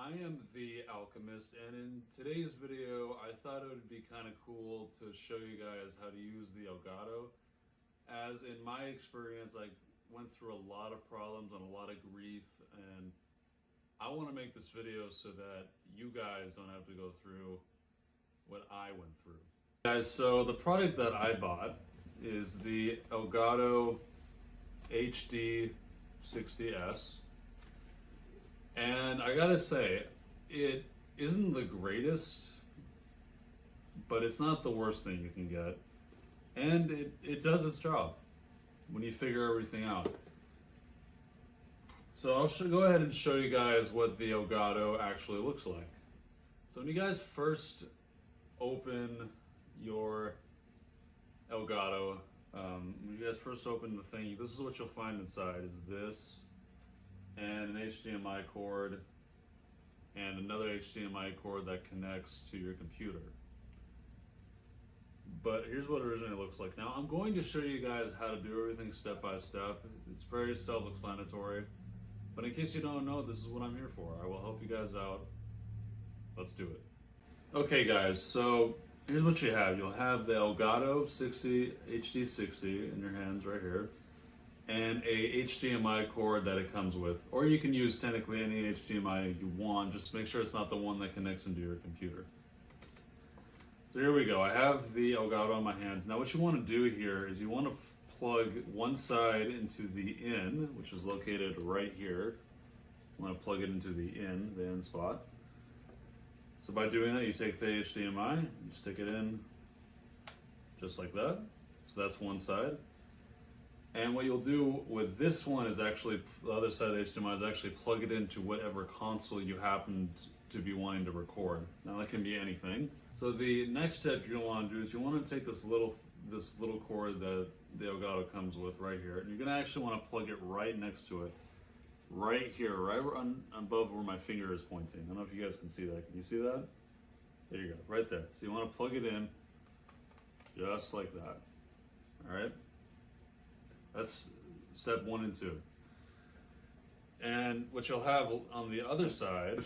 I am the Alchemist, and in today's video I thought it would be kind of cool to show you guys how to use the Elgato. As in my experience, I went through a lot of problems and a lot of grief, and I want to make this video so that you guys don't have to go through what I went through. Guys, so the product that I bought is the Elgato HD 60S. And I gotta say, it isn't the greatest, but it's not the worst thing you can get. And it does its job when you figure everything out. So I'll go ahead and show you guys what the Elgato actually looks like. So when you guys first open your Elgato, when you guys first open the thing, this is what you'll find inside, is this, and an HDMI cord, and another HDMI cord that connects to your computer. But here's what it originally looks like. Now I'm going to show you guys how to do everything step by step. It's very self-explanatory, but in case you don't know, this is what I'm here for. I will help you guys out. Let's do it. Okay guys, so here's what you have. You'll have the Elgato HD60 in your hands right here, and a HDMI cord that it comes with, or you can use technically any HDMI you want, just make sure it's not the one that connects into your computer. So here we go, I have the Elgato on my hands. Now what you want to do here is you want to plug one side into the in, which is located right here. You want to plug it into the in spot. So by doing that, you take the HDMI, you stick it in just like that. So that's one side. And what you'll do with this one is actually, the other side of the HDMI is actually plug it into whatever console you happen to be wanting to record. Now that can be anything. So the next step you're gonna want to do is you want to take this little cord that the Elgato comes with right here, and you're gonna actually want to plug it right next to it, right here, right above where my finger is pointing. I don't know if you guys can see that. Can you see that? There you go, right there. So you want to plug it in just like that. All right. That's step 1 and 2. And what you'll have on the other side,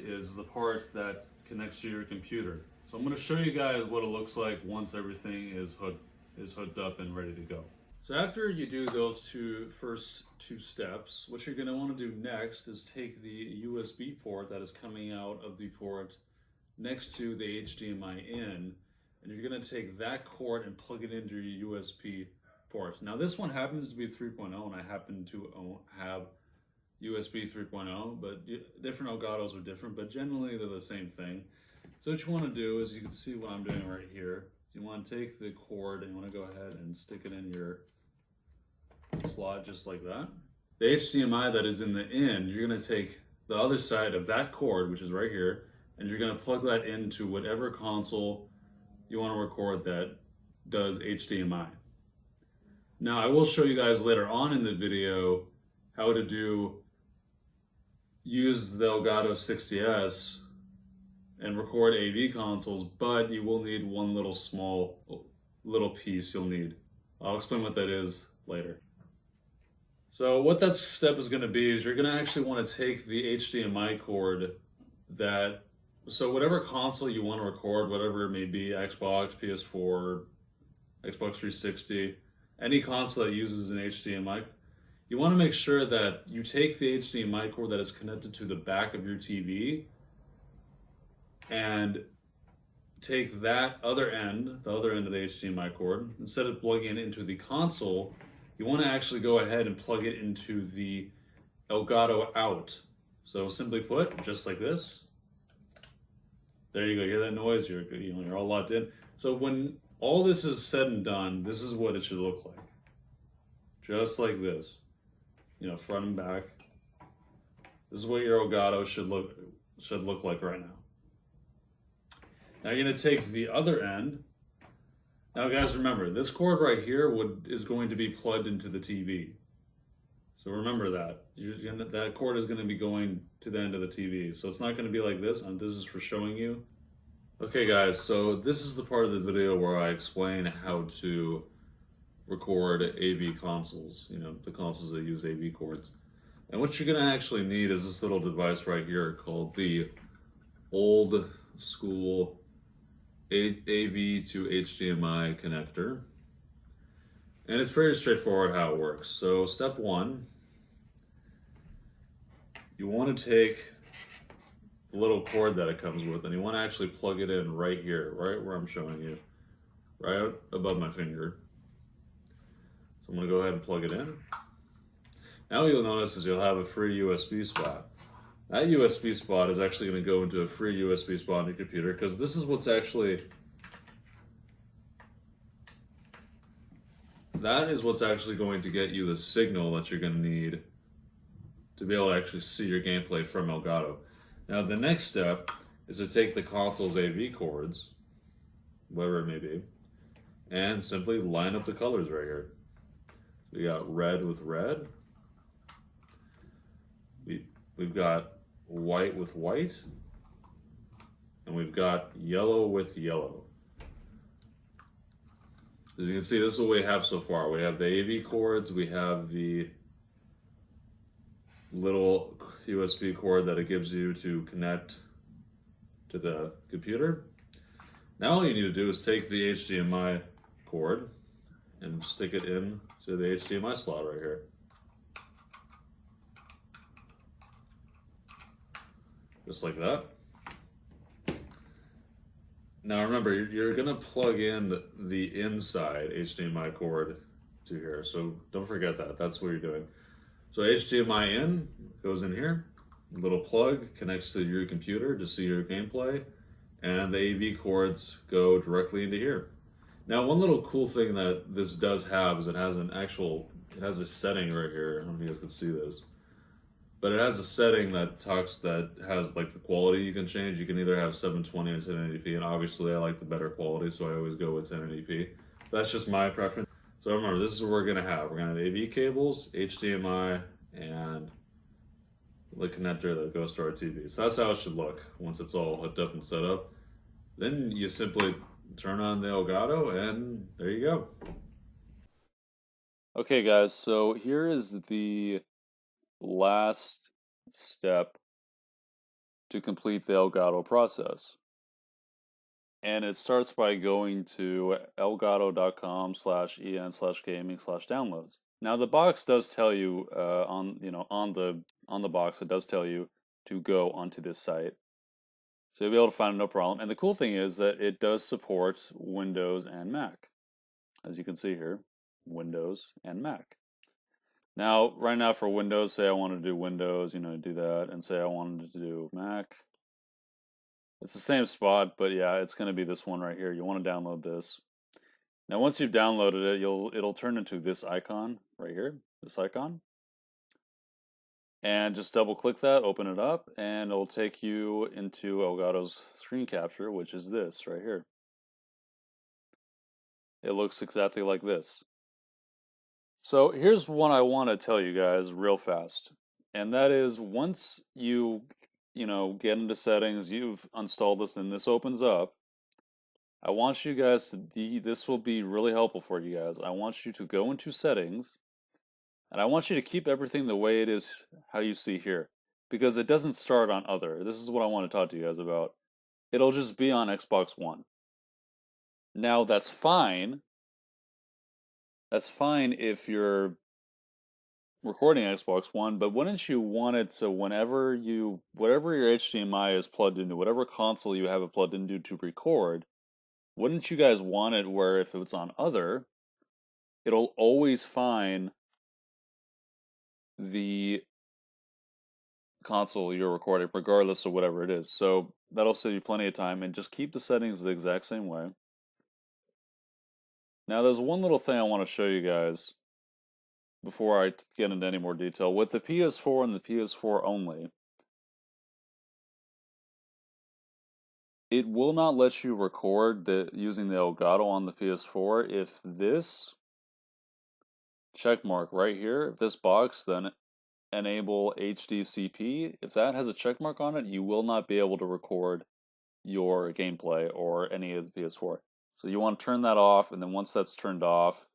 is the part that connects to your computer. So I'm going to show you guys what it looks like once everything is hooked up and ready to go. So after you do those first two steps, what you're going to want to do next is take the USB port that is coming out of the port next to the HDMI in, and you're going to take that cord and plug it into your USB port. Now this one happens to be 3.0, and I happen to have USB 3.0, but different Elgatos are different, but generally they're the same thing. So what you want to do is, you can see what I'm doing right here. You want to take the cord and you want to go ahead and stick it in your slot just like that. The HDMI that is in the end, you're going to take the other side of that cord, which is right here, and you're going to plug that into whatever console you want to record that does HDMI. Now I will show you guys later on in the video how to use the Elgato 60S and record AV consoles, but you will need one little piece you'll need. I'll explain what that is later. So what that step is going to be is you're going to actually want to take the HDMI cord so whatever console you want to record, whatever it may be, Xbox, PS4, Xbox 360, any console that uses an HDMI, you want to make sure that you take the HDMI cord that is connected to the back of your TV and take that the other end of the HDMI cord. Instead of plugging it into the console, you want to actually go ahead and plug it into the Elgato out. So simply put, just like this. There you go, you hear that noise? You're all locked in. So when all this is said and done, this is what it should look like. Just like this. Front and back. This is what your Elgato should look like right now. Now you're going to take the other end. Now guys, remember, this cord right here is going to be plugged into the TV. So remember that. That cord is going to be going to the end of the TV. So it's not going to be like this, and this is for showing you. Okay guys, so this is the part of the video where I explain how to record AV consoles, the consoles that use AV cords. And what you're gonna actually need is this little device right here called the old school AV to HDMI connector. And it's very straightforward how it works. So step one, you want to take the little cord that it comes with and you want to actually plug it in right here, right where I'm showing you, right above my finger. So I'm going to go ahead and plug it in. Now what you'll notice is you'll have a free USB spot. That USB spot is actually going to go into a free USB spot on your computer because this is what's actually going to get you the signal that you're going to need to be able to actually see your gameplay from Elgato. Now the next step is to take the console's AV cords, whatever it may be, and simply line up the colors right here. We got red with red. We've got white with white. And we've got yellow with yellow. As you can see, this is what we have so far. We have the AV cords, we have the little USB cord that it gives you to connect to the computer. Now all you need to do is take the HDMI cord and stick it in to the HDMI slot right here. Just like that. Now remember, you're gonna plug in the inside HDMI cord to here, so don't forget that. That's what you're doing. So HDMI in goes in here, a little plug connects to your computer to see your gameplay, and the AV cords go directly into here. Now one little cool thing that this does have is it has a setting right here. I don't know if you guys can see this. But it has a setting that has like the quality you can change. You can either have 720 or 1080p, and obviously I like the better quality, so I always go with 1080p. That's just my preference. So remember, this is what we're gonna have. We're gonna have AV cables, HDMI, and the connector that goes to our TV. So that's how it should look once it's all hooked up and set up. Then you simply turn on the Elgato, and there you go. Okay guys, so here is the last step to complete the Elgato process. And it starts by going to elgato.com/en/gaming/downloads. Now the box does tell you on the box it does tell you to go onto this site. So you'll be able to find it no problem. And the cool thing is that it does support Windows and Mac. As you can see here, Windows and Mac. Now, right now for Windows, say I want to do Windows, do that, and say I wanted to do Mac. It's the same spot, but yeah, it's going to be this one right here. You want to download this. Now, once you've downloaded it, it'll turn into this icon right here, this icon. And just double click that, open it up, and it'll take you into Elgato's screen capture, which is this right here. It looks exactly like this. So here's what I want to tell you guys real fast. And that is once you get into settings, you've installed this and this opens up, I want you guys to, this will be really helpful for you guys. I want you to go into settings and I want you to keep everything the way it is, how you see here, because it doesn't start on other. This is what I want to talk to you guys about. It'll just be on Xbox One. Now that's fine. That's fine if you're recording Xbox One, but wouldn't you want it so whatever your HDMI is plugged into, whatever console you have it plugged into to record, wouldn't you guys want it where if it's on other, it'll always find the console you're recording, regardless of whatever it is. So that'll save you plenty of time, and just keep the settings the exact same way. Now, there's one little thing I want to show you guys before I get into any more detail. With the PS4 and the PS4 only, it will not let you record using the Elgato on the PS4 if this check mark right here, if this box, then enable HDCP, if that has a check mark on it, you will not be able to record your gameplay or any of the PS4. So you want to turn that off, and then once that's turned off,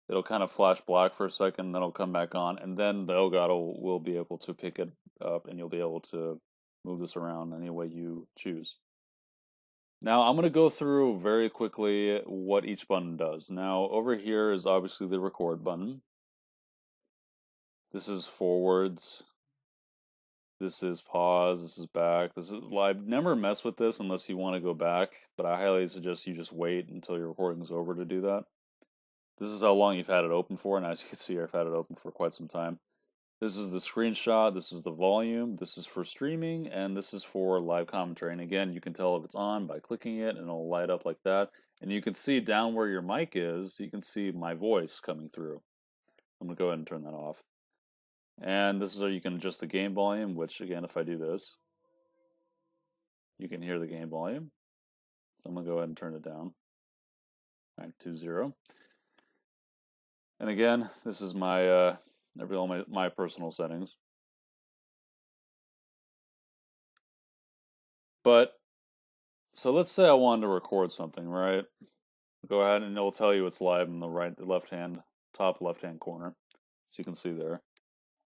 it'll kind of flash black for a second, then it'll come back on, and then the Elgato will be able to pick it up, and you'll be able to move this around any way you choose. Now I'm going to go through very quickly what each button does. Now over here is obviously the record button. This is forwards. This is pause. This is back. This is live. Never mess with this unless you want to go back, but I highly suggest you just wait until your recording is over to do that. This is how long you've had it open for, and as you can see, I've had it open for quite some time. This is the screenshot, this is the volume, this is for streaming, and this is for live commentary. And again, you can tell if it's on by clicking it, and it'll light up like that. And you can see down where your mic is, you can see my voice coming through. I'm going to go ahead and turn that off. And this is how you can adjust the game volume, which again, if I do this, you can hear the game volume. So I'm going to go ahead and turn it down. All right, 2-0. And again, this is my all my personal settings. But so let's say I wanted to record something, right? Go ahead and it'll tell you it's live in the top left hand corner, so you can see there.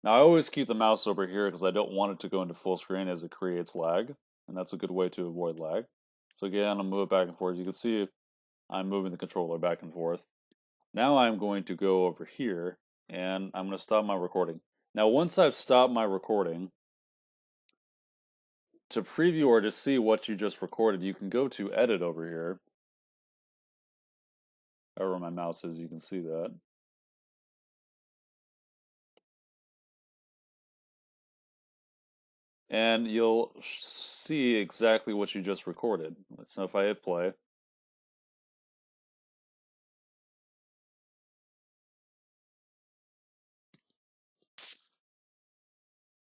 Now I always keep the mouse over here because I don't want it to go into full screen as it creates lag, and that's a good way to avoid lag. So again, I'll move it back and forth. You can see I'm moving the controller back and forth. Now I'm going to go over here and I'm going to stop my recording. Now once I've stopped my recording, to preview or to see what you just recorded, you can go to edit over here. Wherever my mouse is, you can see that. And you'll see exactly what you just recorded. So if I hit play,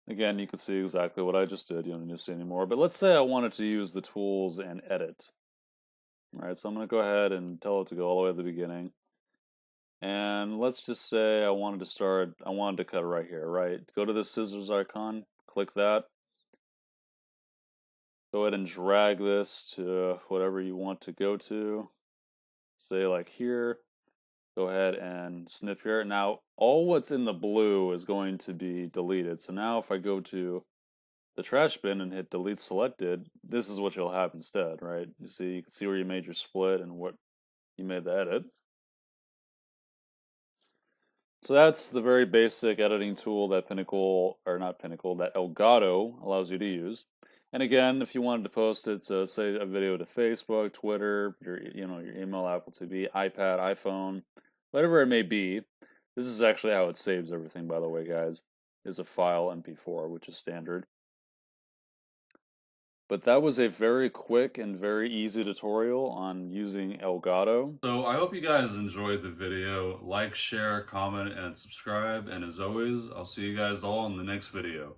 again, you can see exactly what I just did. You don't need to see anymore. But let's say I wanted to use the tools and edit. All right, so I'm going to go ahead and tell it to go all the way to the beginning. And let's just say I wanted to cut right here, right? Go to the scissors icon, click that. Go ahead and drag this to whatever you want to go to. Say like here. Go ahead and snip here. Now, all what's in the blue is going to be deleted. So now if I go to the trash bin and hit delete selected, this is what you'll have instead, right? You can see where you made your split and what you made the edit. So that's the very basic editing tool that that Elgato allows you to use. And again, if you wanted to post it, say a video to Facebook, Twitter, your email, Apple TV, iPad, iPhone, whatever it may be, this is actually how it saves everything, by the way, guys, is a file MP4, which is standard. But that was a very quick and very easy tutorial on using Elgato. So I hope you guys enjoyed the video. Like, share, comment, and subscribe. And as always, I'll see you guys all in the next video.